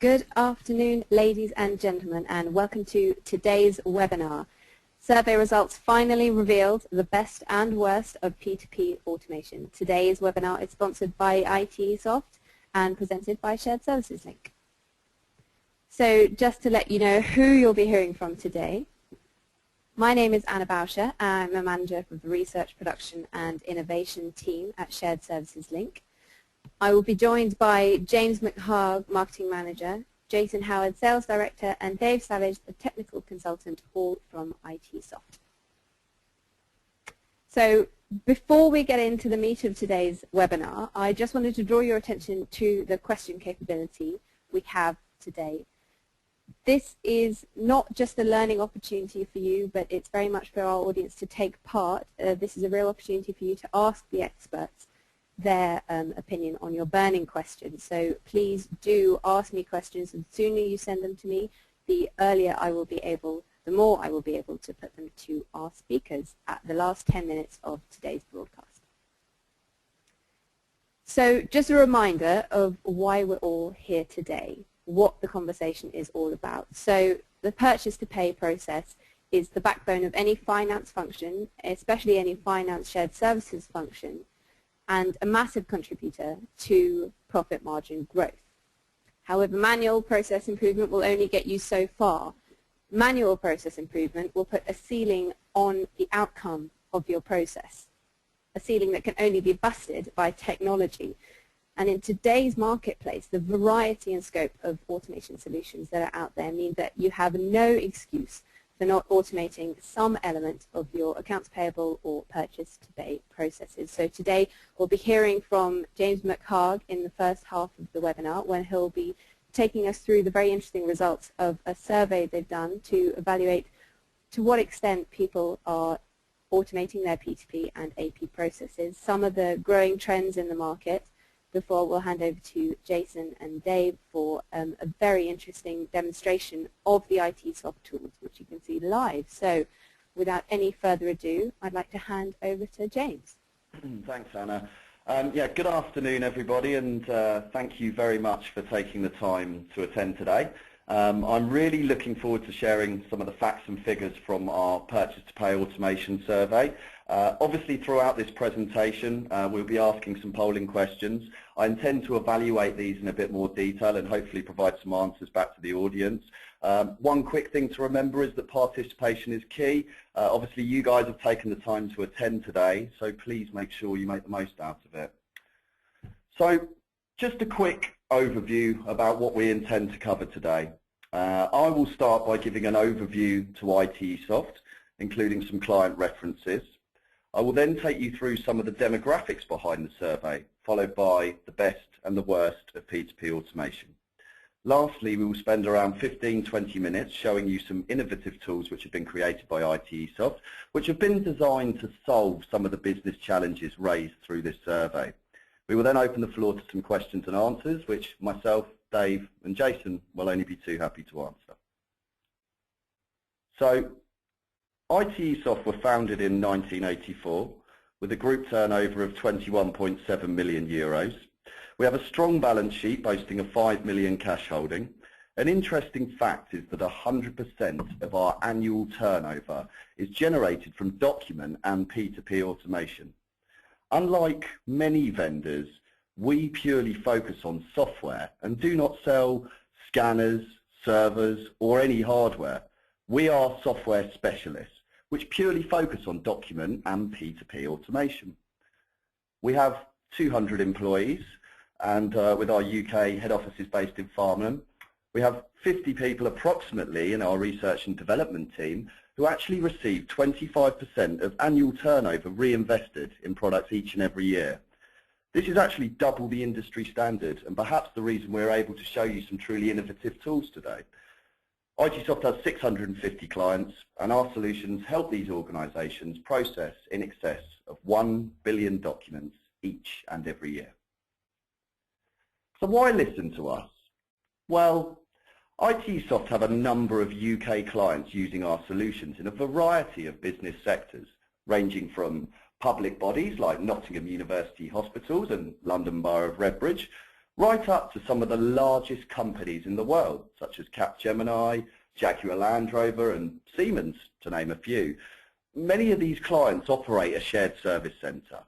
Good afternoon, ladies and gentlemen, and welcome to today's webinar. Survey results finally revealed the best and worst of P2P automation. Today's webinar is sponsored by ITESOFT and presented by Shared Services Link. So just to let you know who you'll be hearing from today, my name is Anna Bauscher. I'm a manager for the Research, Production and Innovation team at Shared Services Link. I will be joined by James McHarg, Marketing Manager, Jason Howard, Sales Director, and Dave Savage, the Technical Consultant, all from ITESOFT. So before we get into the meat of today's webinar, I just wanted to draw your attention to the question capability we have today. This is not just a learning opportunity for you, but it's very much for our audience to take part. This is a real opportunity for you to ask the experts their opinion on your burning questions. So please do ask me questions, and the sooner you send them to me, the more I will be able to put them to our speakers at the last 10 minutes of today's broadcast. So just a reminder of why we're all here today, what the conversation is all about. So the purchase to pay process is the backbone of any finance function, especially any finance shared services function, and a massive contributor to profit margin growth. However, manual process improvement will only get you so far. Manual process improvement will put a ceiling on the outcome of your process, a ceiling that can only be busted by technology. And in today's marketplace, the variety and scope of automation solutions that are out there mean that you have no excuse for not automating some element of your accounts payable or purchase to pay processes. So today we'll be hearing from James McHarg in the first half of the webinar, when he'll be taking us through the very interesting results of a survey they've done to evaluate to what extent people are automating their P2P and AP processes, some of the growing trends in the market, before we'll hand over to Jason and Dave for a very interesting demonstration of the ITESOFT tools, which you can see live. So without any further ado, I'd like to hand over to James. Thanks, Anna. Good afternoon, everybody, and thank you very much for taking the time to attend today. I'm really looking forward to sharing some of the facts and figures from our purchase to pay automation survey. Obviously, throughout this presentation, we'll be asking some polling questions. I intend to evaluate these in a bit more detail and hopefully provide some answers back to the audience. One quick thing to remember is that participation is key. Obviously, you guys have taken the time to attend today, so please make sure you make the most out of it. So, just a quick overview about what we intend to cover today. I will start by giving an overview to ITESOFT, including some client references. I will then take you through some of the demographics behind the survey, followed by the best and the worst of P2P automation. Lastly, we will spend around 15-20 minutes showing you some innovative tools which have been created by ITESOFT, which have been designed to solve some of the business challenges raised through this survey. We will then open the floor to some questions and answers, which myself, Dave and Jason will only be too happy to answer. So, ITESOFT were founded in 1984 with a group turnover of 21.7 million euros. We have a strong balance sheet boasting a 5 million cash holding. An interesting fact is that 100% of our annual turnover is generated from document and P2P automation. Unlike many vendors, we purely focus on software and do not sell scanners, servers or any hardware. We are software specialists which purely focus on document and P2P automation. We have 200 employees, and with our UK head office is based in Farnham. We have 50 people approximately in our research and development team who actually receive 25% of annual turnover reinvested in products each and every year. This is actually double the industry standard, and perhaps the reason we're able to show you some truly innovative tools today. ITESOFT has 650 clients, and our solutions help these organisations process in excess of 1 billion documents each and every year. So why listen to us? Well, ITESOFT have a number of UK clients using our solutions in a variety of business sectors, ranging from public bodies like Nottingham University Hospitals and London Borough of Redbridge, right up to some of the largest companies in the world, such as Capgemini, Jaguar Land Rover and Siemens, to name a few. Many of these clients operate a shared service centre,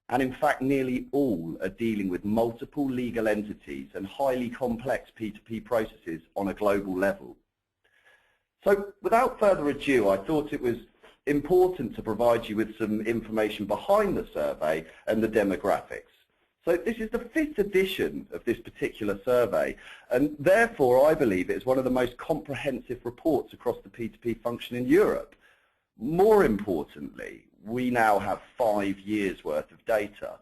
and in fact nearly all are dealing with multiple legal entities and highly complex P2P processes on a global level. So without further ado, I thought it was important to provide you with some information behind the survey and the demographics. So this is the 5th edition of this particular survey, and therefore I believe it is one of the most comprehensive reports across the P2P function in Europe. More importantly, we now have 5 years worth of data,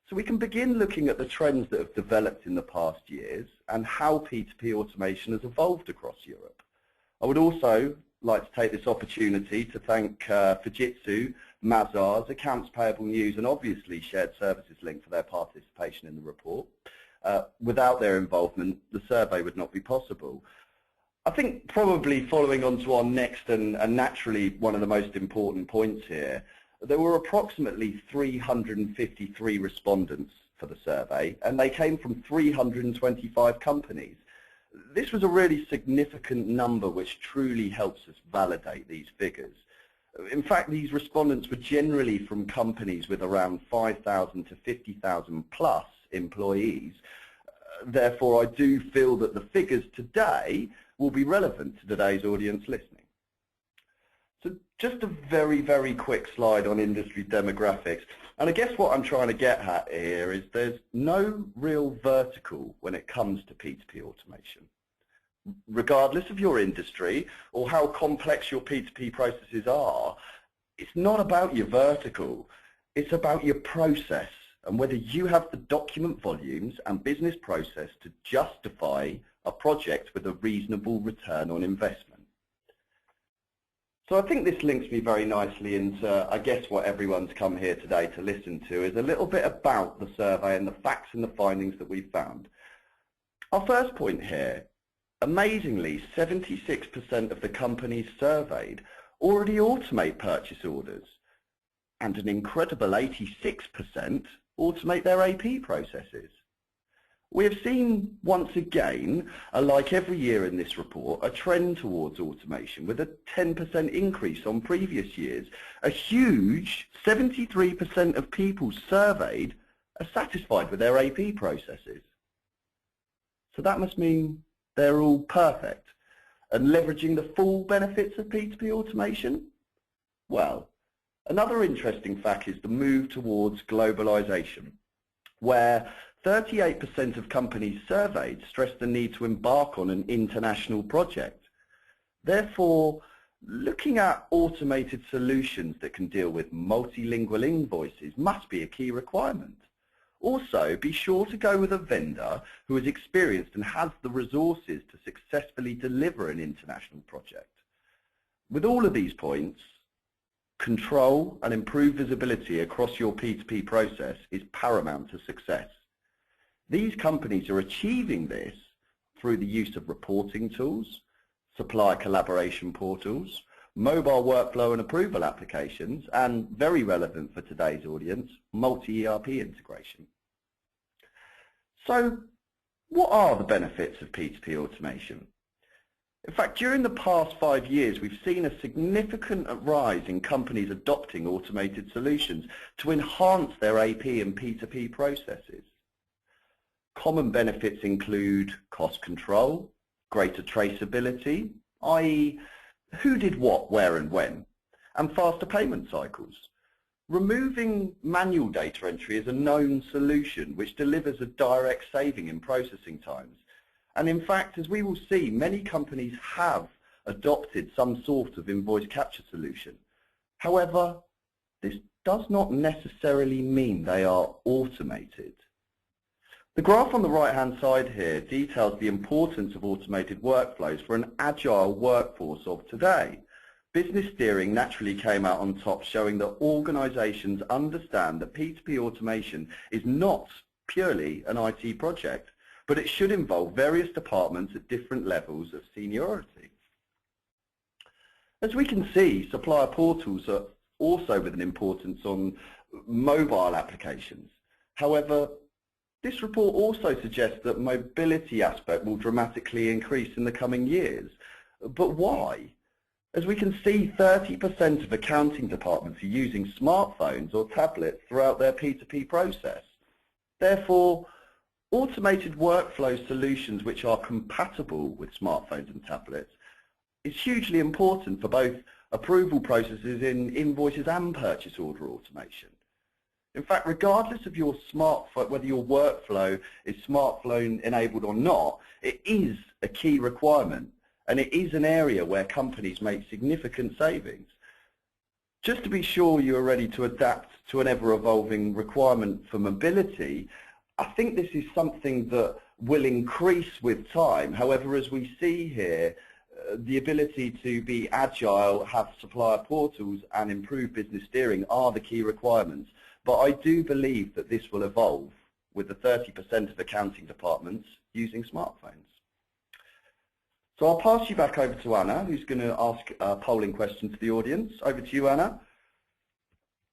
so we can begin looking at the trends that have developed in the past years and how P2P automation has evolved across Europe. I would also like to take this opportunity to thank Fujitsu, Mazars, Accounts Payable News and obviously Shared Services Link for their participation in the report. Without their involvement, the survey would not be possible. I think probably following on to our next and naturally one of the most important points here, there were approximately 353 respondents for the survey and they came from 325 companies. This was a really significant number which truly helps us validate these figures. In fact, these respondents were generally from companies with around 5,000 to 50,000 plus employees. Therefore, I do feel that the figures today will be relevant to today's audience listening. So just a very, very quick slide on industry demographics. And I guess what I'm trying to get at here is there's no real vertical when it comes to P2P automation. Regardless of your industry or how complex your P2P processes are, it's not about your vertical, it's about your process and whether you have the document volumes and business process to justify a project with a reasonable return on investment. So I think this links me very nicely into, I guess, what everyone's come here today to listen to is a little bit about the survey and the facts and the findings that we've found. Our first point here, amazingly, 76% of the companies surveyed already automate purchase orders, and an incredible 86% automate their AP processes. We have seen, once again, like every year in this report, a trend towards automation with a 10% increase on previous years. A huge 73% of people surveyed are satisfied with their AP processes. So that must mean they're all perfect and leveraging the full benefits of P2P automation? Well, another interesting fact is the move towards globalization, where 38% of companies surveyed stressed the need to embark on an international project. Therefore, looking at automated solutions that can deal with multilingual invoices must be a key requirement. Also, be sure to go with a vendor who is experienced and has the resources to successfully deliver an international project. With all of these points, control and improve visibility across your P2P process is paramount to success. These companies are achieving this through the use of reporting tools, supplier collaboration portals, mobile workflow and approval applications, and very relevant for today's audience, multi-ERP integration. So, what are the benefits of P2P automation? In fact, during the past 5 years, we've seen a significant rise in companies adopting automated solutions to enhance their AP and P2P processes. Common benefits include cost control, greater traceability, i.e. who did what, where and when, and faster payment cycles. Removing manual data entry is a known solution which delivers a direct saving in processing times. And in fact, as we will see, many companies have adopted some sort of invoice capture solution. However, this does not necessarily mean they are automated. The graph on the right-hand side here details the importance of automated workflows for an agile workforce of today. Business steering naturally came out on top, showing that organizations understand that P2P automation is not purely an IT project, but it should involve various departments at different levels of seniority. As we can see, supplier portals are also with an importance on mobile applications. However, This report also suggests that mobility aspect will dramatically increase in the coming years. But why? As we can see, 30% of accounting departments are using smartphones or tablets throughout their P2P process. Therefore, automated workflow solutions which are compatible with smartphones and tablets is hugely important for both approval processes in invoices and purchase order automation. In fact, regardless of your smartphone, whether your workflow is smartphone enabled or not, it is a key requirement, and it is an area where companies make significant savings. Just to be sure you are ready to adapt to an ever-evolving requirement for mobility, I think this is something that will increase with time. However, as we see here, the ability to be agile, have supplier portals and improve business steering are the key requirements. But I do believe that this will evolve with the 30% of accounting departments using smartphones. So I'll pass you back over to Anna, who's going to ask a polling question to the audience. Over to you, Anna.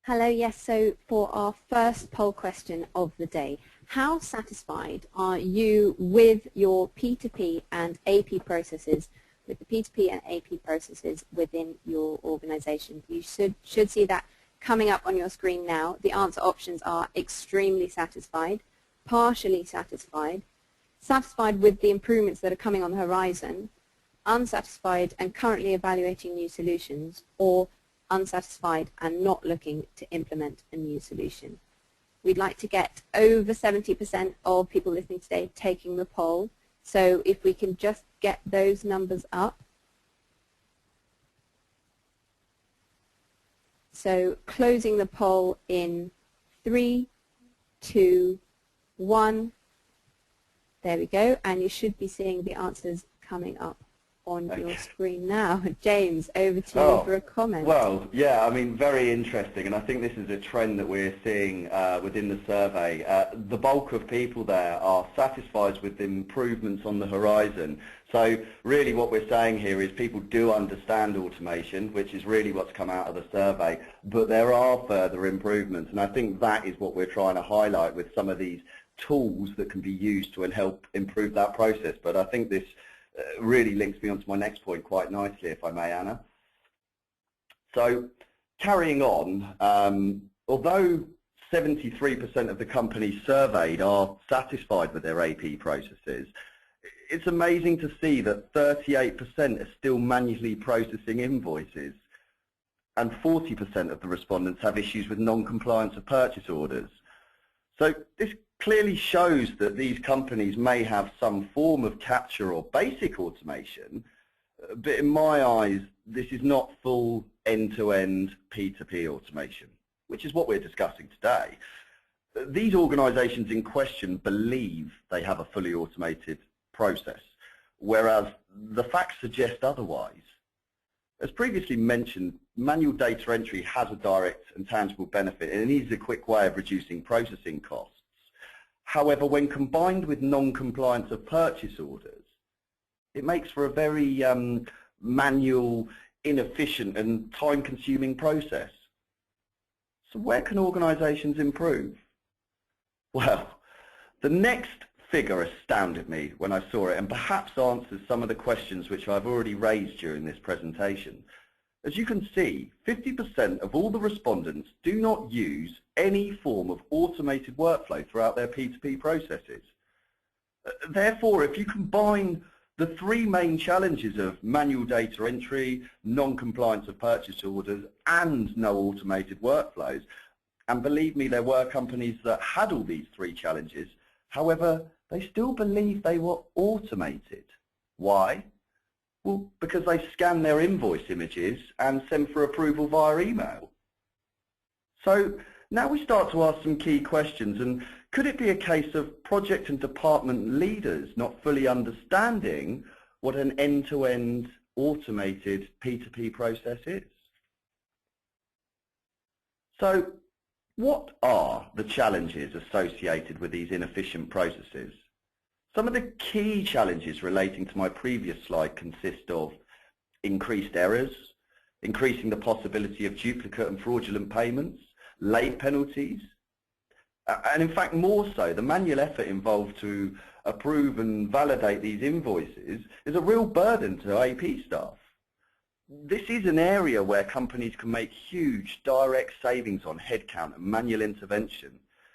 Hello, yes, so for our first poll question of the day, how satisfied are you with your P2P and AP processes, with the P2P and AP processes within your organization? You should see that coming up on your screen now. The answer options are extremely satisfied, partially satisfied, satisfied with the improvements that are coming on the horizon, unsatisfied and currently evaluating new solutions, or unsatisfied and not looking to implement a new solution. We'd like to get over 70% of people listening today taking the poll, so if we can just get those numbers up. So closing the poll in 3, 2, 1. There we go, and you should be seeing the answers coming up on your screen now. James, over to you for a comment. Well, yeah, I mean, very interesting, and I think this is a trend that we're seeing within the survey. The bulk of people there are satisfied with the improvements on the horizon. So really what we're saying here is people do understand automation, which is really what's come out of the survey, but there are further improvements, and I think that is what we're trying to highlight with some of these tools that can be used to help improve that process. But I think this really links me on to my next point quite nicely, if I may, Anna. So carrying on, although 73% of the companies surveyed are satisfied with their AP processes, it's amazing to see that 38% are still manually processing invoices, and 40% of the respondents have issues with non-compliance of purchase orders. So this clearly shows that these companies may have some form of capture or basic automation, but in my eyes, this is not full end-to-end P2P automation, which is what we're discussing today. These organizations in question believe they have a fully automated process, whereas the facts suggest otherwise. As previously mentioned, manual data entry has a direct and tangible benefit, and it is a quick way of reducing processing costs. However, when combined with non-compliance of purchase orders, it makes for a very manual, inefficient and time-consuming process. So where can organizations improve? Well, the next figure astounded me when I saw it, and perhaps answers some of the questions which I've already raised during this presentation. As you can see, 50% of all the respondents do not use any form of automated workflow throughout their P2P processes. Therefore, if you combine the three main challenges of manual data entry, non-compliance of purchase orders, and no automated workflows, and believe me, there were companies that had all these three challenges, however, they still believed they were automated. Why? Well, because they scan their invoice images and send for approval via email. So now we start to ask some key questions, and could it be a case of project and department leaders not fully understanding what an end-to-end automated P2P process is? So what are the challenges associated with these inefficient processes? Some of the key challenges relating to my previous slide consist of increased errors, increasing the possibility of duplicate and fraudulent payments, late penalties, And in fact, more so, the manual effort involved to approve and validate these invoices is a real burden to AP staff. This is an area where companies can make huge direct savings on headcount and manual intervention.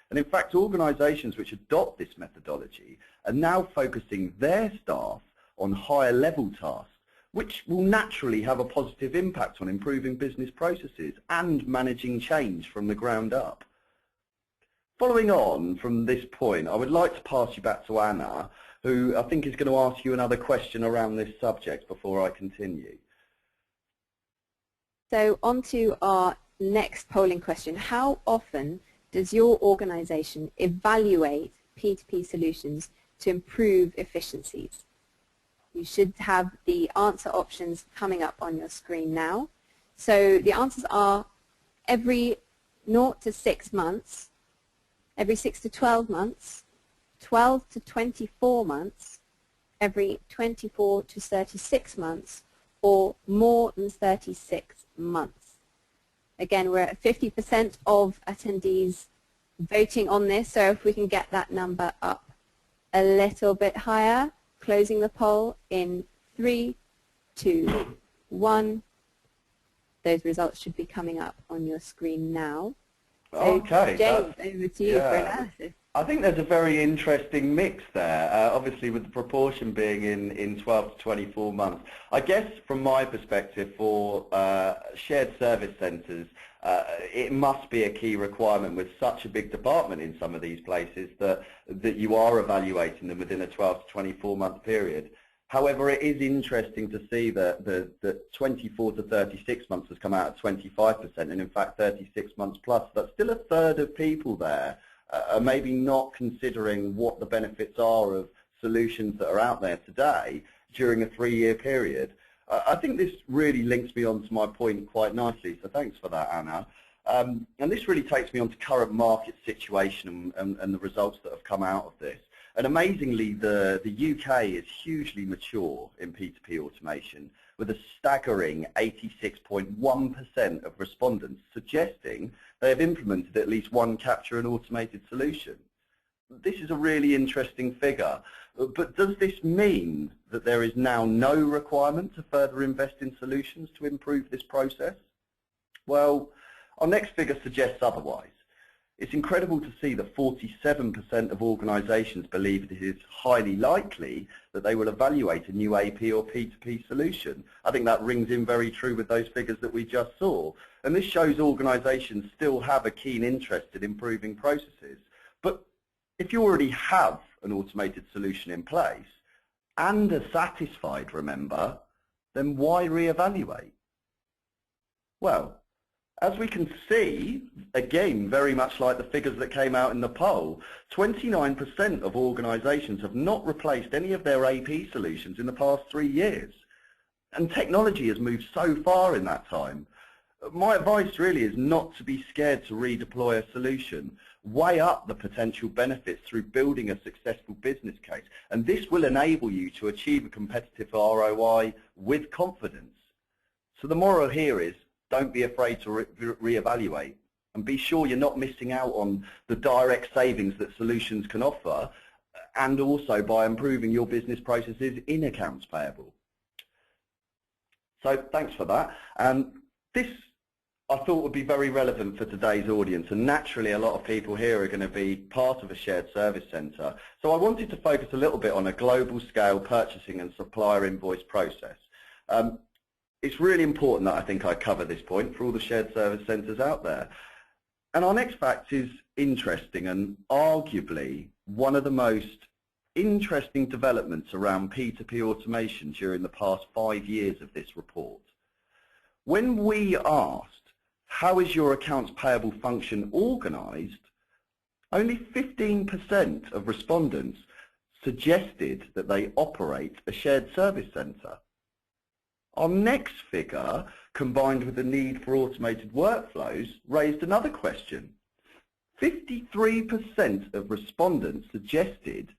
And in fact, organisations which adopt this methodology are now focusing their staff on higher level tasks, which will naturally have a positive impact on improving business processes and managing change from the ground up. Following on from this point, I would like to pass you back to Anna, who I think is going to ask you another question around this subject before I continue. So on to our next polling question. How often does your organisation evaluate P2P solutions to improve efficiencies? You should have the answer options coming up on your screen now. So the answers are every 0 to 6 months, every 6 to 12 months, 12 to 24 months, every 24 to 36 months, or more than 36 months. Again, we're at 50% of attendees voting on this, so if we can get that number up a little bit higher, closing the poll in 3, 2, 1. Those results should be coming up on your screen now. So Okay, James, over to you for analysis. I think there's a very interesting mix there, obviously with the proportion being in 12 to 24 months. I guess from my perspective for shared service centres, it must be a key requirement with such a big department in some of these places that you are evaluating them within a 12 to 24 month period. However, it is interesting to see that 24 to 36 months has come out at 25%, and in fact 36 months plus, but still a third of people there are maybe not considering what the benefits are of solutions that are out there today during a 3-year period. I think this really links me on to my point quite nicely, so thanks for that, Anna. And this really takes me on to current market situation and the results that have come out of this. And amazingly, the UK is hugely mature in P2P automation, with a staggering 86.1% of respondents suggesting they have implemented at least one capture and automated solution. This is a really interesting figure, but does this mean that there is now no requirement to further invest in solutions to improve this process? Well, our next figure suggests otherwise. It's incredible to see that 47% of organisations believe it is highly likely that they will evaluate a new AP or P2P solution. I think that rings in very true with those figures that we just saw. And this shows organisations still have a keen interest in improving processes. But if you already have an automated solution in place and are satisfied, remember, then why reevaluate? Well, as we can see, again, very much like the figures that came out in the poll, 29% of organisations have not replaced any of their AP solutions in the past 3 years. And technology has moved so far in that time. My advice really is not to be scared to redeploy a solution. Weigh up the potential benefits through building a successful business case. And this will enable you to achieve a competitive ROI with confidence. So the moral here is, don't be afraid to reevaluate, and be sure you're not missing out on the direct savings that solutions can offer, and also by improving your business processes in accounts payable. So thanks for that. This I thought would be very relevant for today's audience, and naturally a lot of people here are going to be part of a shared service centre. So I wanted to focus a little bit on a global scale purchasing and supplier invoice process. It's really important that I think I cover this point for all the shared service centres out there. And our next fact is interesting and arguably one of the most interesting developments around P2P automation during the past 5 years of this report. When we asked, how is your accounts payable function organised, only 15% of respondents suggested that they operate a shared service centre. Our next figure, combined with the need for automated workflows, raised another question. 53% of respondents suggested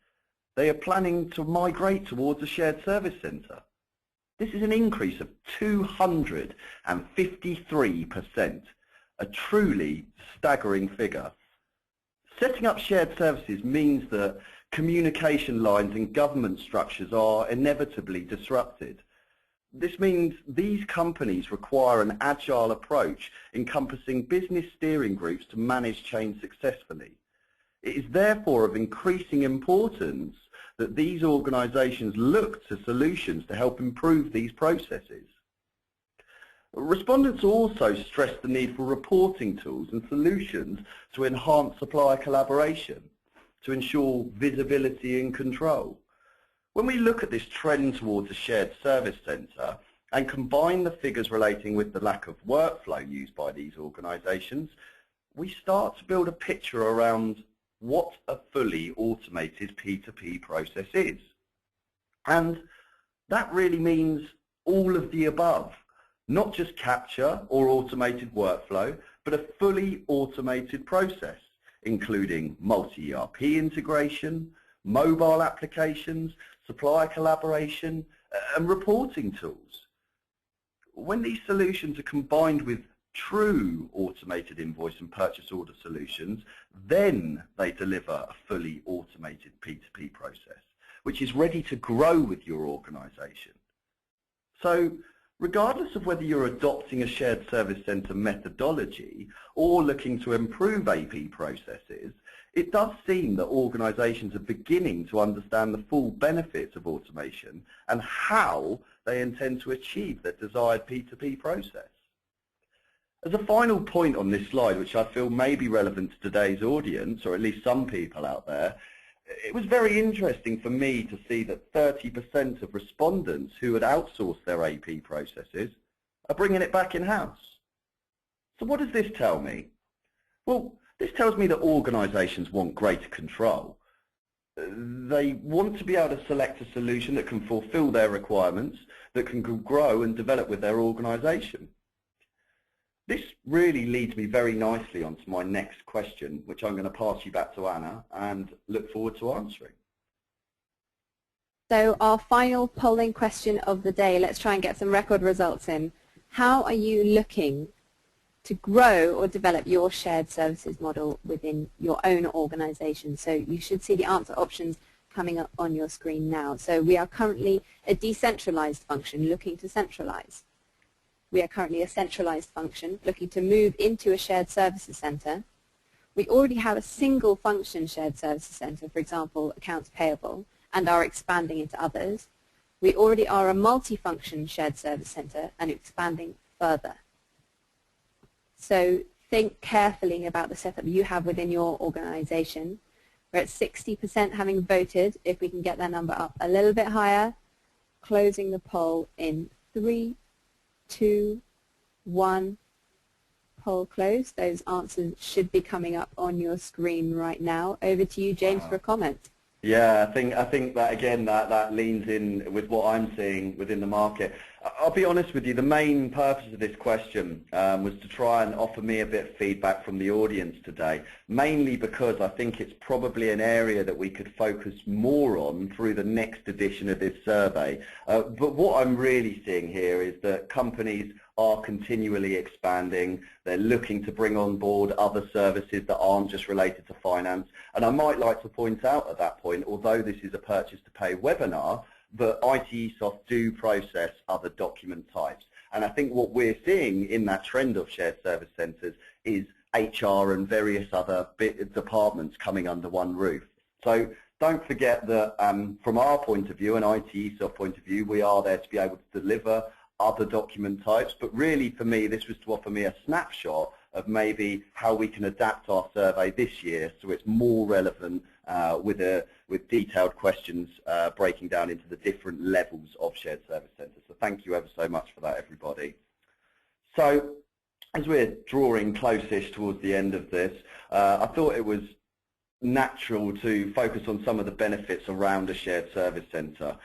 they are planning to migrate towards a shared service centre. This is an increase of 253%, a truly staggering figure. Setting up shared services means that communication lines and government structures are inevitably disrupted. This means these companies require an agile approach encompassing business steering groups to manage change successfully. It is therefore of increasing importance that these organisations look to solutions to help improve these processes. Respondents also stress the need for reporting tools and solutions to enhance supplier collaboration, to ensure visibility and control. When we look at this trend towards a shared service centre and combine the figures relating with the lack of workflow used by these organisations, we start to build a picture around what a fully automated P2P process is. And that really means all of the above, not just capture or automated workflow, but a fully automated process, including multi-ERP integration, mobile applications, supplier collaboration, and reporting tools. When these solutions are combined with true automated invoice and purchase order solutions, then they deliver a fully automated P2P process, which is ready to grow with your organisation. So, regardless of whether you're adopting a shared service centre methodology or looking to improve AP processes, it does seem that organisations are beginning to understand the full benefits of automation and how they intend to achieve their desired P2P process. As a final point on this slide, which I feel may be relevant to today's audience, or at least some people out there, it was very interesting for me to see that 30% of respondents who had outsourced their AP processes are bringing it back in-house. So what does this tell me? Well, this tells me that organisations want greater control. They want to be able to select a solution that can fulfil their requirements, that can grow and develop with their organisation. This really leads me very nicely onto my next question, which I'm going to pass you back to Anna and look forward to answering. So our final polling question of the day, let's try and get some record results in. How are you looking to grow or develop your shared services model within your own organisation? So you should see the answer options coming up on your screen now. So we are currently a decentralised function looking to centralise. We are currently a centralised function looking to move into a shared services centre. We already have a single function shared services centre, for example, Accounts Payable, and are expanding into others. We already are a multi-function shared service centre and expanding further. So think carefully about the setup you have within your organisation. We're at 60% having voted. If we can get that number up a little bit higher, closing the poll in 3, 2, 1, poll closed. Those answers should be coming up on your screen right now. Over to you, James, for a comment. Yeah, I think that again that leans in with what I'm seeing within the market. I'll be honest with you, the main purpose of this question was to try and offer me a bit of feedback from the audience today, mainly because I think it's probably an area that we could focus more on through the next edition of this survey. But what I'm really seeing here is that companies are continually expanding. They're looking to bring on board other services that aren't just related to finance. And I might like to point out at that point, although this is a purchase to pay webinar, that ITESOFT do process other document types. And I think what we're seeing in that trend of shared service centres is HR and various other departments coming under one roof. So don't forget that from our point of view and ITESOFT point of view, we are there to be able to deliver other document types. But really for me, this was to offer me a snapshot of maybe how we can adapt our survey this year so it's more relevant with detailed questions breaking down into the different levels of shared service centres. So thank you ever so much for that, everybody. So as we're drawing close-ish towards the end of this, I thought it was natural to focus on some of the benefits around a shared service centre.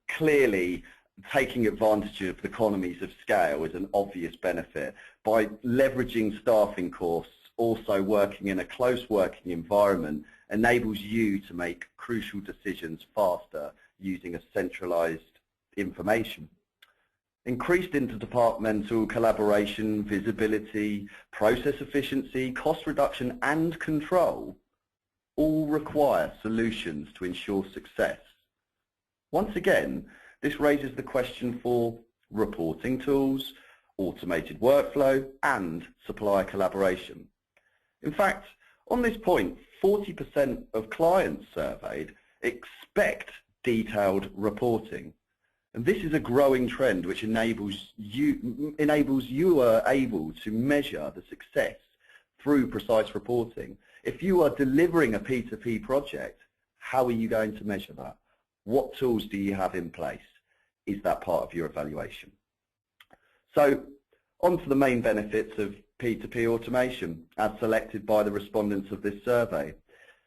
Clearly, taking advantage of economies of scale is an obvious benefit. By leveraging staffing costs, also working in a close working environment enables you to make crucial decisions faster using a centralised information. Increased interdepartmental collaboration, visibility, process efficiency, cost reduction and control all require solutions to ensure success. Once again, this raises the question for reporting tools, automated workflow, and supplier collaboration. In fact, on this point, 40% of clients surveyed expect detailed reporting. And this is a growing trend which enables you are able to measure the success through precise reporting. If you are delivering a P2P project, how are you going to measure that? What tools do you have in place? Is that part of your evaluation? So, on to the main benefits of P2P automation as selected by the respondents of this survey.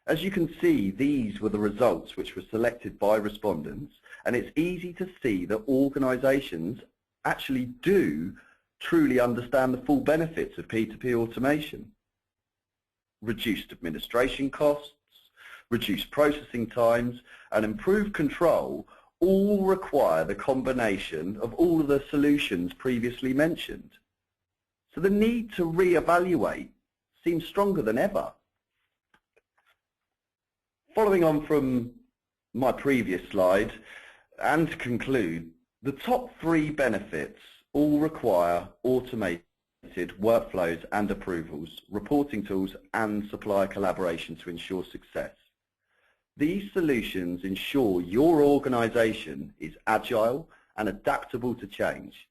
As you can see, these were the results which were selected by respondents, and it's easy to see that organisations actually do truly understand the full benefits of P2P automation. Reduced administration costs, reduced processing times, and improved control all require the combination of all of the solutions previously mentioned. So the need to re-evaluate seems stronger than ever. Following on from my previous slide, and to conclude, the top 3 benefits all require automated workflows and approvals, reporting tools, and supplier collaboration to ensure success. These solutions ensure your organisation is agile and adaptable to change.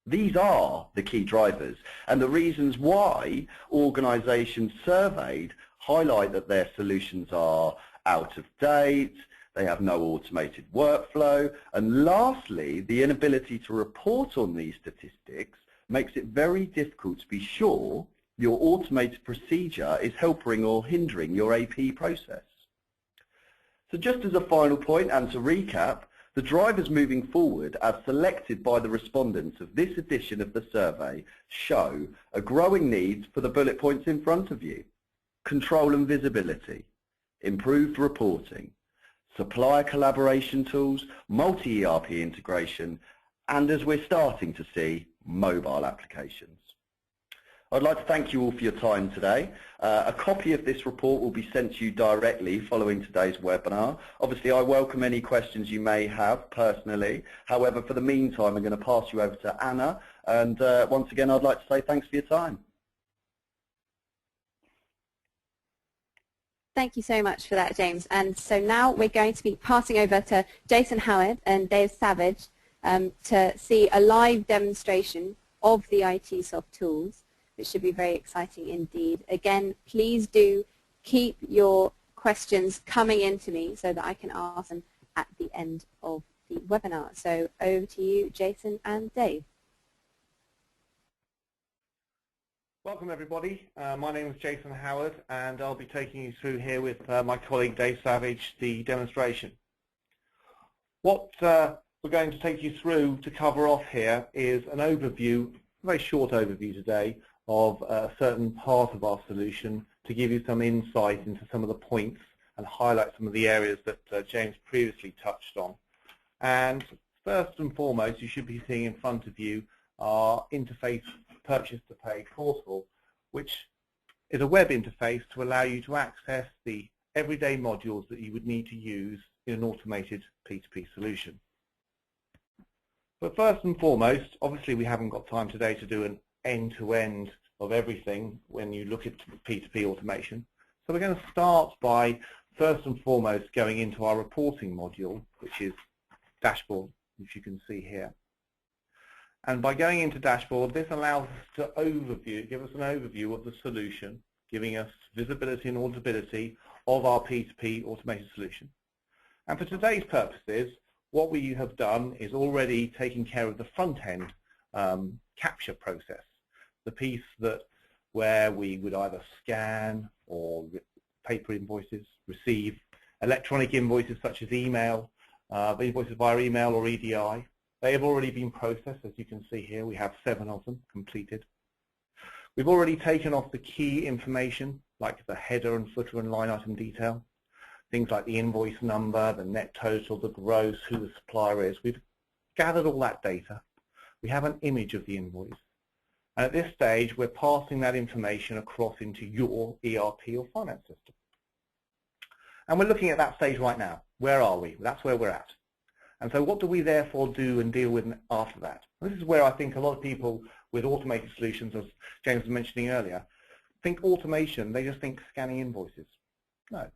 These are the key drivers, and the reasons why organisations surveyed highlight that their solutions are out of date, they have no automated workflow, and lastly, the inability to report on these statistics makes it very difficult to be sure your automated procedure is helping or hindering your AP process. So just as a final point and to recap, the drivers moving forward as selected by the respondents of this edition of the survey show a growing need for the bullet points in front of you. Control and visibility, improved reporting, supplier collaboration tools, multi-ERP integration, and as we're starting to see, mobile applications. I'd like to thank you all for your time today. A copy of this report will be sent to you directly following today's webinar. Obviously, I welcome any questions you may have personally. However, for the meantime, I'm going to pass you over to Anna. And once again, I'd like to say thanks for your time. Thank you so much for that, James. And so now we're going to be passing over to Jason Howard and Dave Savage to see a live demonstration of the ITESOFT tools, which should be very exciting indeed. Again, please do keep your questions coming in to me so that I can ask them at the end of the webinar. So over to you, Jason and Dave. Welcome everybody. My name is Jason Howard and I'll be taking you through here with my colleague Dave Savage the demonstration. What we're going to take you through to cover off here is an overview, a very short overview today, of a certain part of our solution to give you some insight into some of the points and highlight some of the areas that James previously touched on. And first and foremost, you should be seeing in front of you our interface purchase to pay portal, which is a web interface to allow you to access the everyday modules that you would need to use in an automated P2P solution. But first and foremost, obviously we haven't got time today to do an end-to-end of everything when you look at P2P automation. So we're going to start by first and foremost going into our reporting module, which is dashboard, which you can see here. And by going into dashboard, this allows us to give us an overview of the solution, giving us visibility and auditability of our P2P automated solution. And for today's purposes, what we have done is already taking care of the front-end capture process, the piece where we would either scan or paper invoices, receive electronic invoices such as email, invoices via email or EDI. They have already been processed, as you can see here. We have 7 of them completed. We've already taken off the key information, like the header and footer and line item detail, things like the invoice number, the net total, the gross, who the supplier is. We've gathered all that data. We have an image of the invoice. And at this stage, we're passing that information across into your ERP or finance system. And we're looking at that stage right now. Where are we? That's where we're at. And so what do we therefore do and deal with after that? This is where I think a lot of people with automated solutions, as James was mentioning earlier, think automation, they just think scanning invoices. No.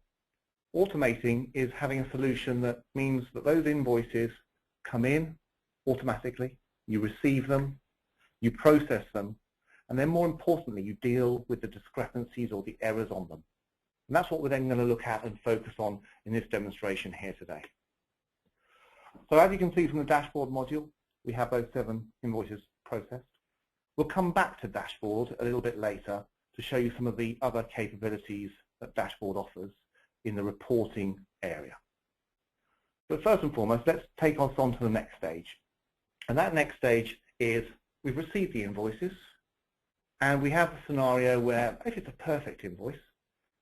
Automating is having a solution that means that those invoices come in automatically, you receive them, you process them, and then more importantly, you deal with the discrepancies or the errors on them. And that's what we're then going to look at and focus on in this demonstration here today. So as you can see from the dashboard module, we have those 7 invoices processed. We'll come back to dashboard a little bit later to show you some of the other capabilities that dashboard offers in the reporting area. But first and foremost, let's take us on to the next stage. And that next stage is we've received the invoices, and we have a scenario where if it's a perfect invoice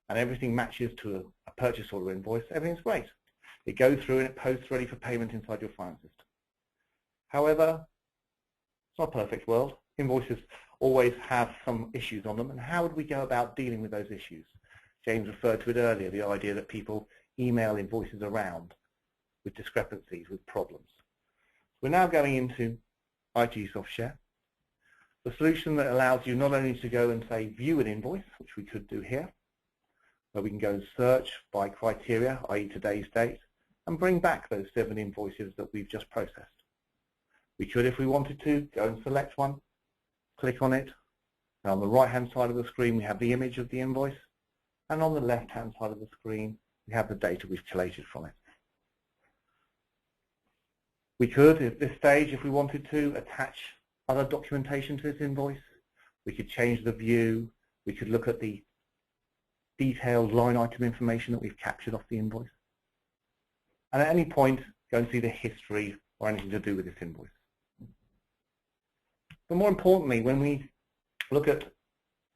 and everything matches to a purchase order invoice, everything's great. It goes through and it posts ready for payment inside your finance system. However, it's not a perfect world. Invoices always have some issues on them, and how would we go about dealing with those issues? James referred to it earlier, the idea that people email invoices around with discrepancies, with problems. We're now going into ITESOFT Share, the solution that allows you not only to go and say view an invoice, which we could do here, where we can go and search by criteria, i.e. today's date, and bring back those 7 invoices that we've just processed. We could, if we wanted to, go and select one, click on it, and on the right-hand side of the screen we have the image of the invoice, and on the left-hand side of the screen we have the data we've collated from it. We could, at this stage, if we wanted to, attach other documentation to this invoice. We could change the view. We could look at the detailed line item information that we've captured off the invoice. And at any point, go and see the history or anything to do with this invoice. But more importantly, when we look at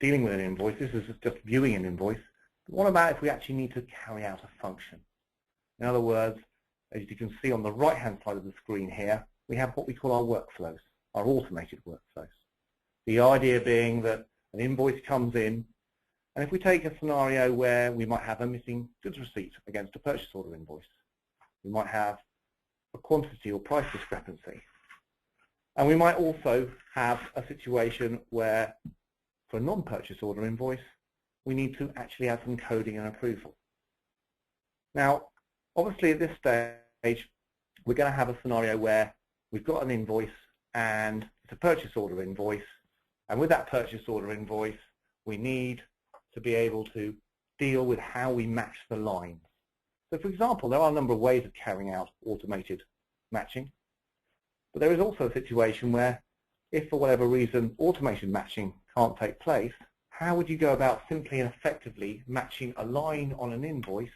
dealing with an invoice, this is just viewing an invoice. But what about if we actually need to carry out a function? In other words, as you can see on the right-hand side of the screen here, we have what we call our workflows, our automated workflows. The idea being that an invoice comes in, and if we take a scenario where we might have a missing goods receipt against a purchase order invoice, we might have a quantity or price discrepancy. And we might also have a situation where, for a non-purchase order invoice, we need to actually add some coding and approval. Now, obviously at this stage, we're going to have a scenario where we've got an invoice and it's a purchase order invoice, and with that purchase order invoice, we need to be able to deal with how we match the lines. So for example, there are a number of ways of carrying out automated matching, but there is also a situation where if for whatever reason automated matching can't take place, how would you go about simply and effectively matching a line on an invoice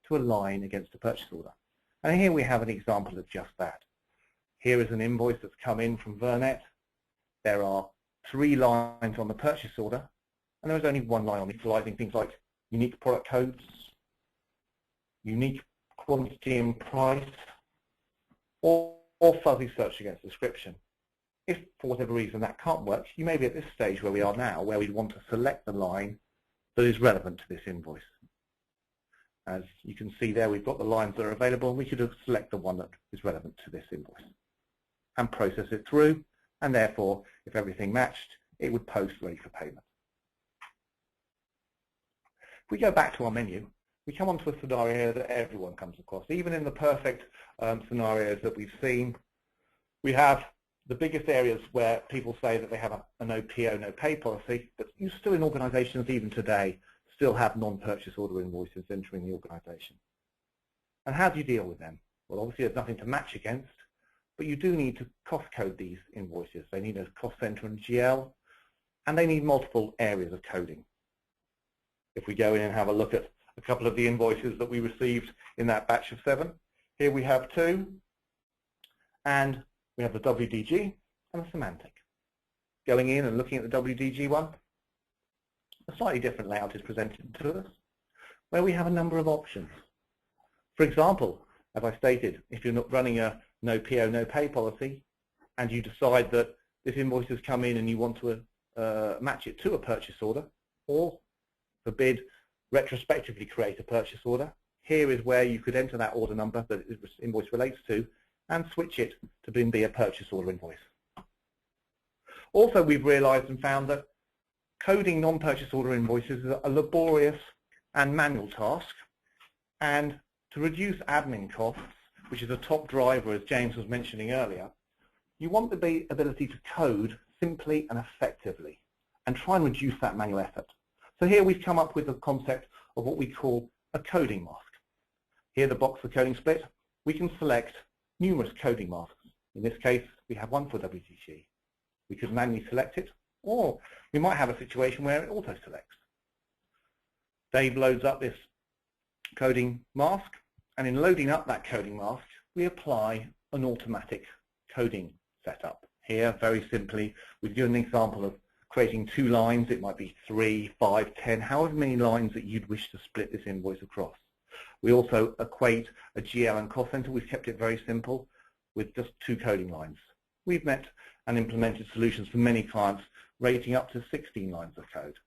to a line against a purchase order? And here we have an example of just that. Here is an invoice that's come in from Vernet. There are 3 lines on the purchase order, and there is only 1 line on utilizing things like unique product codes, unique quantity and price, or fuzzy search against description. If for whatever reason that can't work, you may be at this stage where we are now, where we'd want to select the line that is relevant to this invoice. As you can see there, we've got the lines that are available, and we could select the one that is relevant to this invoice and process it through, and therefore, if everything matched, it would post ready for payment. If we go back to our menu, we come onto a scenario that everyone comes across. Even in the perfect scenarios that we've seen, we have the biggest areas where people say that they have a no PO, no pay policy, but you still in organizations even today still have non-purchase order invoices entering the organization. And how do you deal with them? Well, obviously there's nothing to match against, but you do need to cost code these invoices. They need a cost center and GL, and they need multiple areas of coding. If we go in and have a look at a couple of the invoices that we received in that batch of 7, here we have 2, and we have the WDG and the semantic. Going in and looking at the WDG one, a slightly different layout is presented to us, where we have a number of options. For example, as I stated, if you're not running a no PO, no pay policy, and you decide that this invoice has come in and you want to match it to a purchase order, or forbid retrospectively create a purchase order, here is where you could enter that order number that this invoice relates to and switch it to be a purchase order invoice. Also, we've realized and found that coding non-purchase order invoices is a laborious and manual task, and to reduce admin costs, which is a top driver, as James was mentioning earlier, you want the ability to code simply and effectively and try and reduce that manual effort. So here we've come up with the concept of what we call a coding mask. Here, the box for coding split, we can select numerous coding masks. In this case, we have one for WTG. We could manually select it, or we might have a situation where it auto-selects. Dave loads up this coding mask, and in loading up that coding mask, we apply an automatic coding setup. Here, very simply, we've given an example of creating 2 lines. It might be 3, 5, 10, however many lines that you'd wish to split this invoice across. We also equate a GL and cost center. We've kept it very simple with just 2 coding lines. We've met and implemented solutions for many clients rating up to 16 lines of code.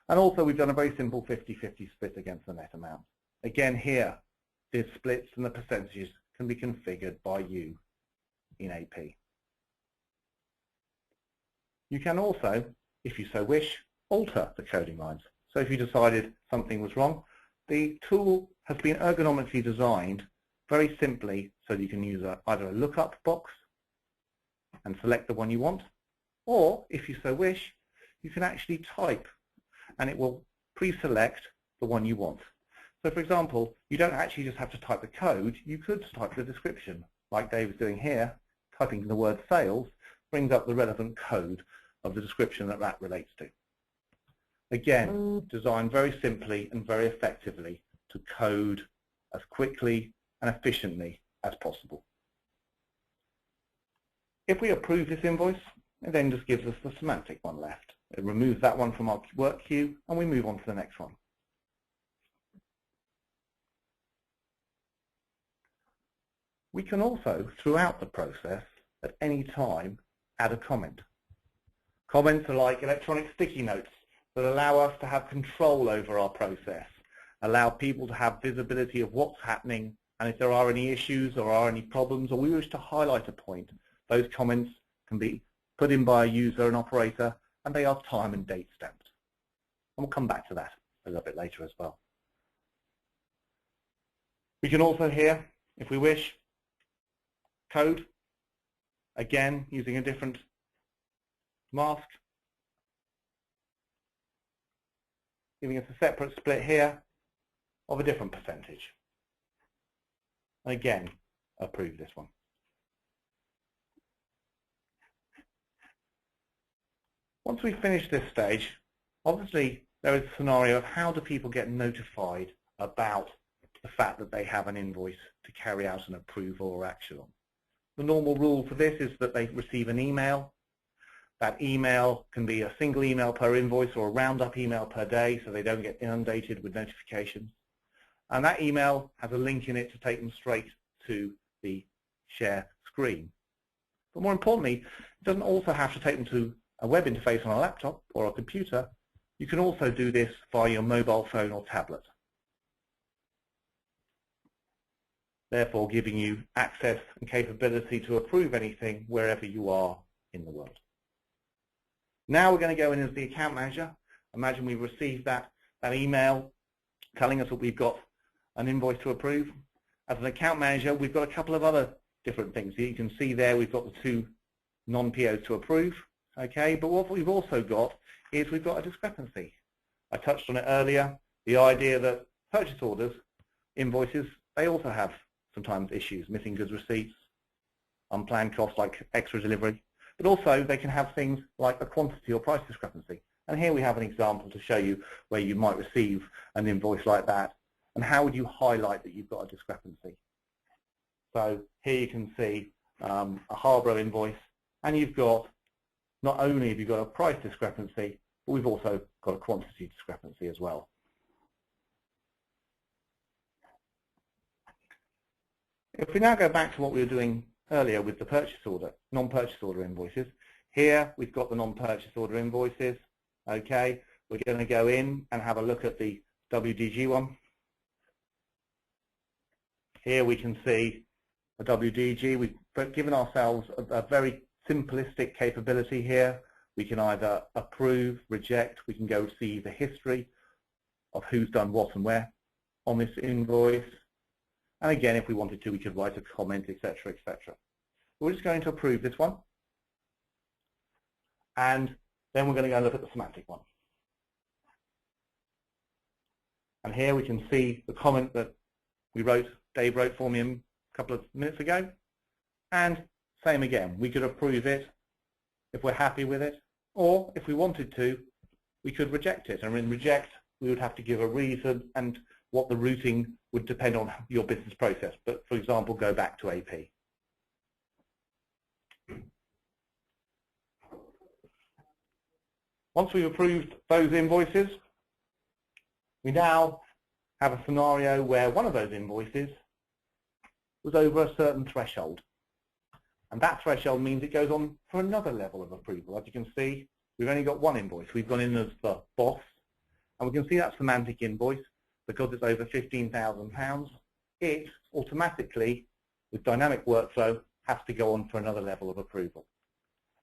And also we've done a very simple 50-50 split against the net amount. Again here, the splits and the percentages can be configured by you in AP. You can also, if you so wish, alter the coding lines. So if you decided something was wrong, the tool has been ergonomically designed very simply so that you can use either a lookup box and select the one you want, or if you so wish, you can actually type and it will pre-select the one you want. So for example, you don't actually just have to type the code, you could type the description, like Dave is doing here. Typing the word sales brings up the relevant code of the description that that relates to. Again, designed very simply and very effectively to code as quickly and efficiently as possible. If we approve this invoice, it then just gives us the semantic one left. It removes that one from our work queue and we move on to the next one. We can also, throughout the process, at any time, add a comment. Comments are like electronic sticky notes that allow us to have control over our process, allow people to have visibility of what's happening, and if there are any issues or are any problems or we wish to highlight a point, those comments can be put in by a user and operator, and they are time and date stamped. And we'll come back to that a little bit later as well. We can also here, if we wish, code, again using a different mask, giving us a separate split here of a different percentage. Again, approve this one. Once we finish this stage, obviously there is a scenario of how do people get notified about the fact that they have an invoice to carry out an approval or action on. The normal rule for this is that they receive an email. That email can be a single email per invoice or a roundup email per day so they don't get inundated with notifications. And that email has a link in it to take them straight to the share screen. But more importantly, it doesn't also have to take them to a web interface on a laptop or a computer. You can also do this via your mobile phone or tablet, therefore giving you access and capability to approve anything wherever you are in the world. Now we're going to go in as the account manager. Imagine we received that email telling us that we've got an invoice to approve. As an account manager, we've got a couple of other different things. You can see there we've got the 2 non-POs to approve. Okay, but what we've also got is we've got a discrepancy. I touched on it earlier, the idea that purchase orders, invoices, they also have sometimes issues, missing goods receipts, unplanned costs like extra delivery, but also they can have things like a quantity or price discrepancy. And here we have an example to show you where you might receive an invoice like that and how would you highlight that you've got a discrepancy. So here you can see a Harborough invoice, and you've got, not only have you got a price discrepancy, but we've also got a quantity discrepancy as well. If we now go back to what we were doing earlier with the purchase order, non-purchase order invoices, here we've got the non-purchase order invoices. Okay, we're going to go in and have a look at the WDG one. Here we can see a WDG. We've given ourselves a very simplistic capability here. We can either approve, reject, we can go see the history of who's done what and where on this invoice. And again, if we wanted to, we could write a comment, etc., etc. We're just going to approve this one. And then we're going to go and look at the semantic one. And here we can see the comment that Dave wrote for me a couple of minutes ago. And same again, we could approve it if we're happy with it, or if we wanted to, we could reject it. And in reject, we would have to give a reason, and what the routing would depend on your business process. But for example, go back to AP. Once we've approved those invoices, we now have a scenario where one of those invoices was over a certain threshold. And that threshold means it goes on for another level of approval. As you can see, we've only got one invoice. We've gone in as the boss, and we can see that semantic invoice, because it's over £15,000, it automatically, with dynamic workflow, has to go on for another level of approval.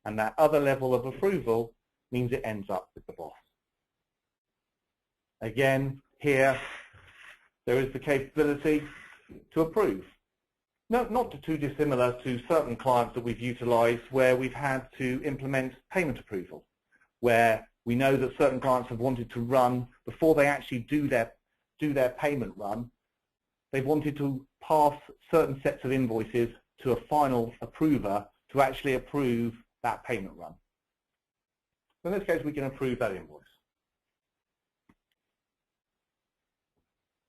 And that other level of approval means it ends up with the boss. Again, here, there is the capability to approve. Not too dissimilar to certain clients that we've utilized where we've had to implement payment approval, where we know that certain clients have wanted to run, before they actually do their payment run, they've wanted to pass certain sets of invoices to a final approver to actually approve that payment run. So in this case, we can approve that invoice.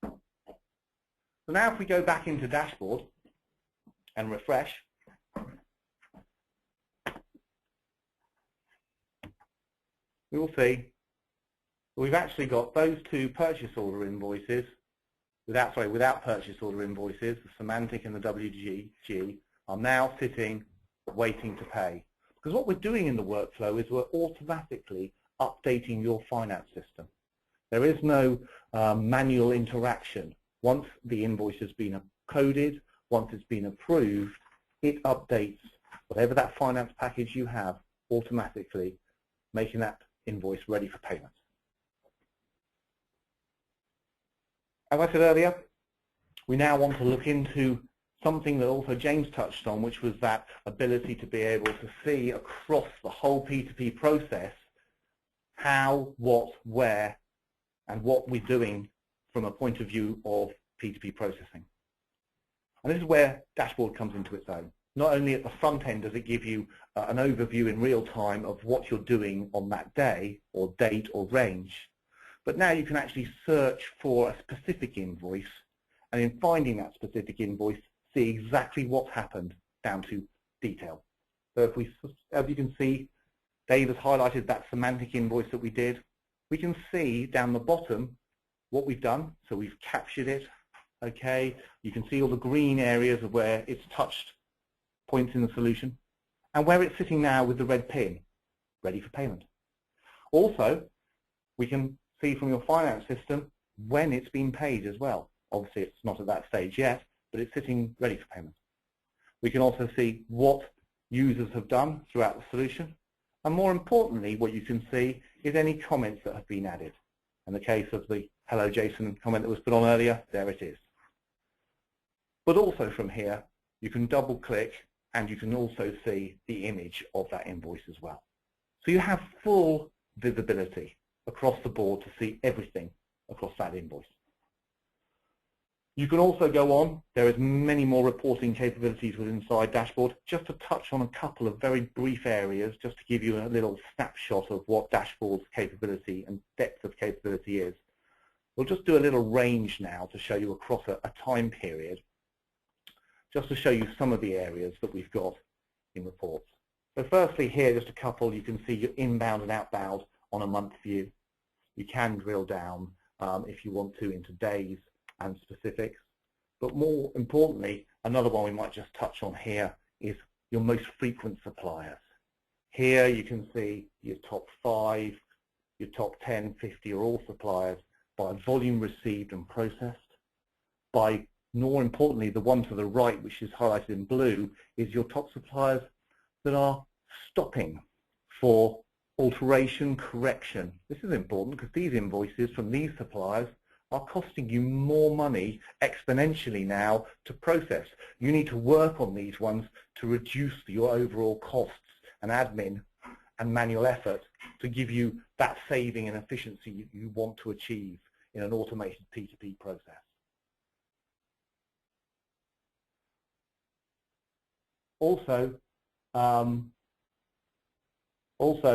So now if we go back into dashboard and refresh, we will see we've actually got those two purchase order invoices, without purchase order invoices, the semantic and the WDG, are now sitting waiting to pay. Because what we're doing in the workflow is we're automatically updating your finance system. There is no manual interaction. Once the invoice has been coded, once it's been approved, it updates whatever that finance package you have automatically, making that invoice ready for payment. As I said earlier, we now want to look into something that also James touched on, which was that ability to be able to see across the whole P2P process how, what, where, and what we're doing from a point of view of P2P processing. And this is where dashboard comes into its own. Not only at the front end does it give you an overview in real time of what you're doing on that day or date or range, but now you can actually search for a specific invoice, and in finding that specific invoice, see exactly what's happened down to detail. So if we, as you can see, Dave has highlighted that semantic invoice that we did. We can see down the bottom what we've done. So we've captured it. Okay, you can see all the green areas of where it's touched points in the solution, and where it's sitting now with the red pin, ready for payment. Also, we can see from your finance system when it's been paid as well. Obviously, it's not at that stage yet, but it's sitting ready for payment. We can also see what users have done throughout the solution, and more importantly, what you can see is any comments that have been added. In the case of the "Hello Jason" comment that was put on earlier, there it is. But also from here, you can double click and you can also see the image of that invoice as well. So you have full visibility across the board to see everything across that invoice. You can also go on. There is many more reporting capabilities within inside dashboard. Just to touch on a couple of very brief areas, just to give you a little snapshot of what dashboard's capability and depth of capability is. We'll just do a little range now to show you across a time period, just to show you some of the areas that we've got in reports. So firstly here, just a couple, you can see your inbound and outbound on a month view. You can drill down if you want to into days and specifics. But more importantly, another one we might just touch on here is your most frequent suppliers. Here you can see your top 5, your top 10, 50 are all suppliers by volume received and processed, by More importantly, the one to the right, which is highlighted in blue, is your top suppliers that are stopping for alteration, correction. This is important because these invoices from these suppliers are costing you more money exponentially now to process. You need to work on these ones to reduce your overall costs and admin and manual effort to give you that saving and efficiency you want to achieve in an automated P2P process. Also,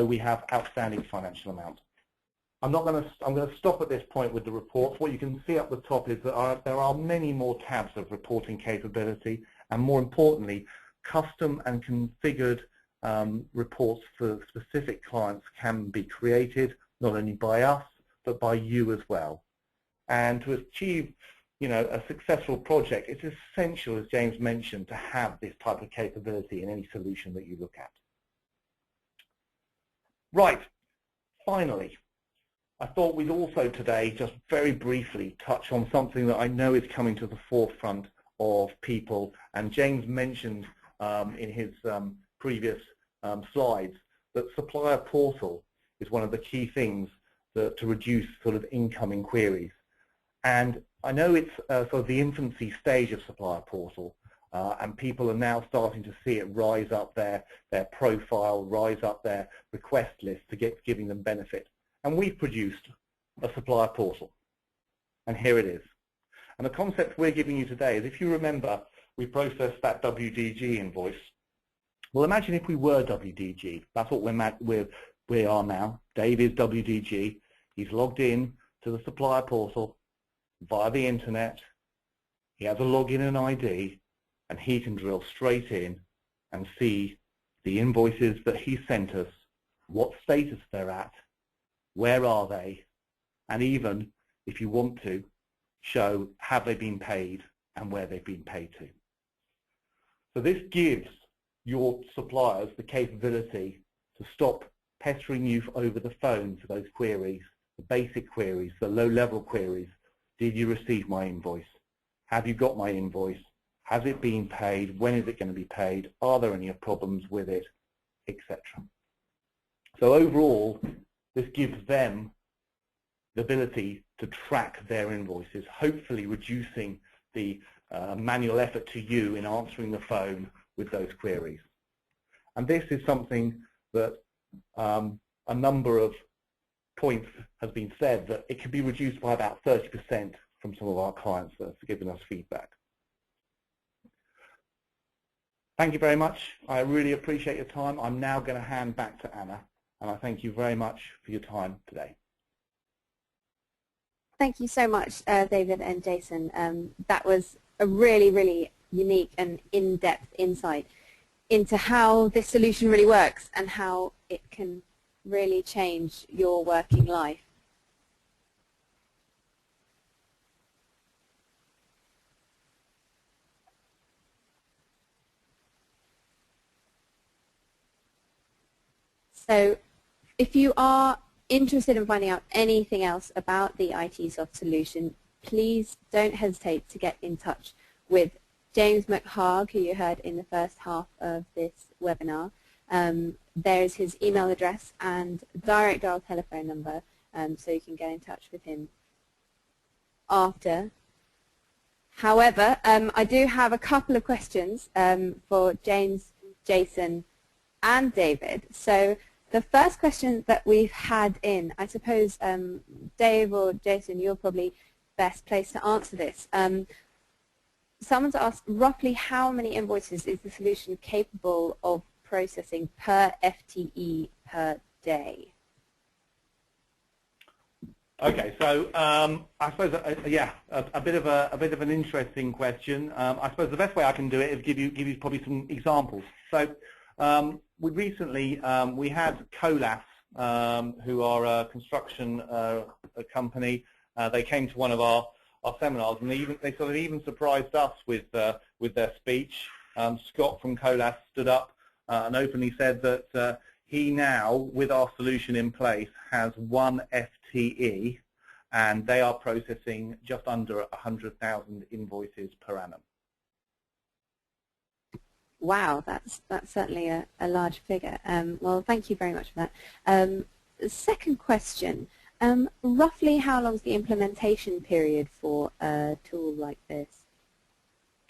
we have outstanding financial amounts. I'm going to stop at this point with the reports. What you can see up the top is that there are many more tabs of reporting capability, and more importantly, custom and configured reports for specific clients can be created, not only by us, but by you as well. And to achieve, a successful project, it's essential, as James mentioned, to have this type of capability in any solution that you look at. Right, finally, I thought we'd also today just very briefly touch on something that I know is coming to the forefront of people, and James mentioned in his previous slides that Supplier Portal is one of the key things to reduce sort of incoming queries. And I know it's sort of the infancy stage of Supplier Portal, and people are now starting to see it rise up their profile, rise up their request list to giving them benefit. And we've produced a Supplier Portal, and here it is. And the concept we're giving you today is, if you remember, we processed that WDG invoice. Well, imagine if we were WDG. That's what we are now. Dave is WDG. He's logged in to the Supplier Portal via the internet. He has a login and ID, and he can drill straight in and see the invoices that he sent us, what status they're at, where are they, and even, if you want to, show have they been paid and where they've been paid to. So this gives your suppliers the capability to stop pestering you over the phone for those queries, the basic queries, the low-level queries. Did you receive my invoice? Have you got my invoice? Has it been paid? When is it going to be paid? Are there any problems with it? Etc. So overall, this gives them the ability to track their invoices, hopefully reducing the manual effort to you in answering the phone with those queries. And this is something that a number of points has been said that it can be reduced by about 30% from some of our clients that have given us feedback. Thank you very much. I really appreciate your time. I'm now going to hand back to Anna, and I thank you very much for your time today. Thank you so much, David and Jason. That was a really, really unique and in-depth insight into how this solution really works and how it can really change your working life. So if you are interested in finding out anything else about the ITESOFT solution, please don't hesitate to get in touch with James McHarg, who you heard in the first half of this webinar. There's his email address and direct dial telephone number, so you can get in touch with him after. However, I do have a couple of questions for James, Jason, and David. So the first question that we've had in, I suppose, Dave or Jason, you're probably best placed to answer this. Someone's asked, roughly how many invoices is the solution capable of processing per FTE per day? Okay, so I suppose, yeah, a bit of an interesting question. I suppose the best way I can do it is give you probably some examples. So we recently we had Colas, who are a construction company. They came to one of our seminars, and they sort of even surprised us with their speech. Scott from Colas stood up and openly said that he now, with our solution in place, has 1 FTE, and they are processing just under 100,000 invoices per annum. Wow, that's certainly a large figure. Well, thank you very much for that. Second question, roughly how long is the implementation period for a tool like this?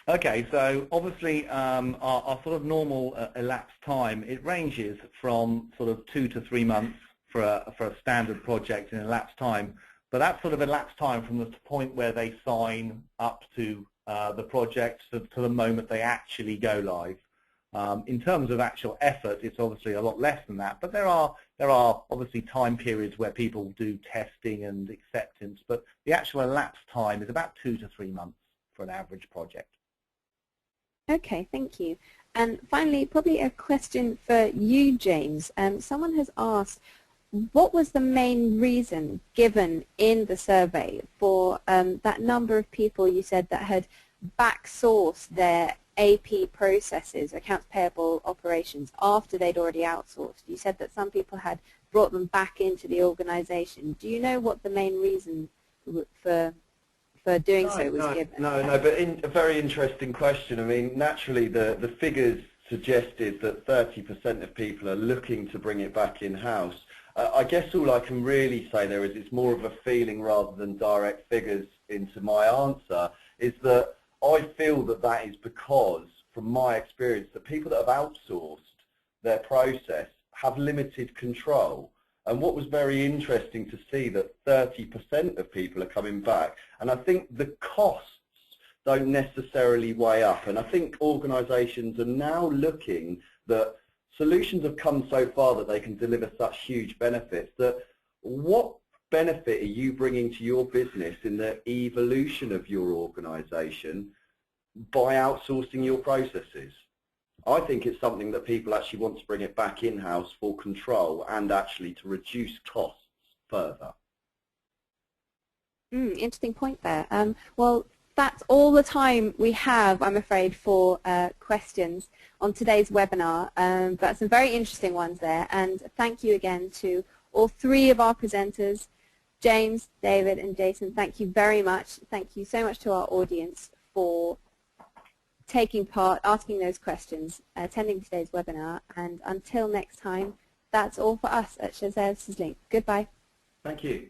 Okay, so obviously our sort of normal elapsed time, it ranges from sort of 2 to 3 months for a standard project in elapsed time, but that sort of elapsed time from the point where they sign up to the project to the moment they actually go live. In terms of actual effort, it's obviously a lot less than that, but there are obviously time periods where people do testing and acceptance, but the actual elapsed time is about 2 to 3 months for an average project. Okay, thank you. And finally, probably a question for you, James. Someone has asked, what was the main reason given in the survey for that number of people you said that had back-sourced their AP processes, accounts payable operations, after they'd already outsourced? You said that some people had brought them back into the organization. Do you know what the main reason for doing so was given? No, but a very interesting question. I mean, naturally the figures suggested that 30% of people are looking to bring it back in-house. I guess all I can really say there is it's more of a feeling rather than direct figures into my answer, is that I feel that that is because, from my experience, that people that have outsourced their process have limited control. And what was very interesting to see that 30% of people are coming back, and I think the costs don't necessarily weigh up, and I think organisations are now looking that solutions have come so far that they can deliver such huge benefits, that what benefit are you bringing to your business in the evolution of your organisation by outsourcing your processes? I think it's something that people actually want to bring it back in-house for control and actually to reduce costs further. Interesting point there. Well, that's all the time we have, I'm afraid, for questions on today's webinar, but some very interesting ones there. And thank you again to all three of our presenters, James, David, and Jason. Thank you very much. Thank you so much to our audience for taking part, asking those questions, attending today's webinar. And until next time, that's all for us at Shazelle Sizzling. Goodbye. Thank you.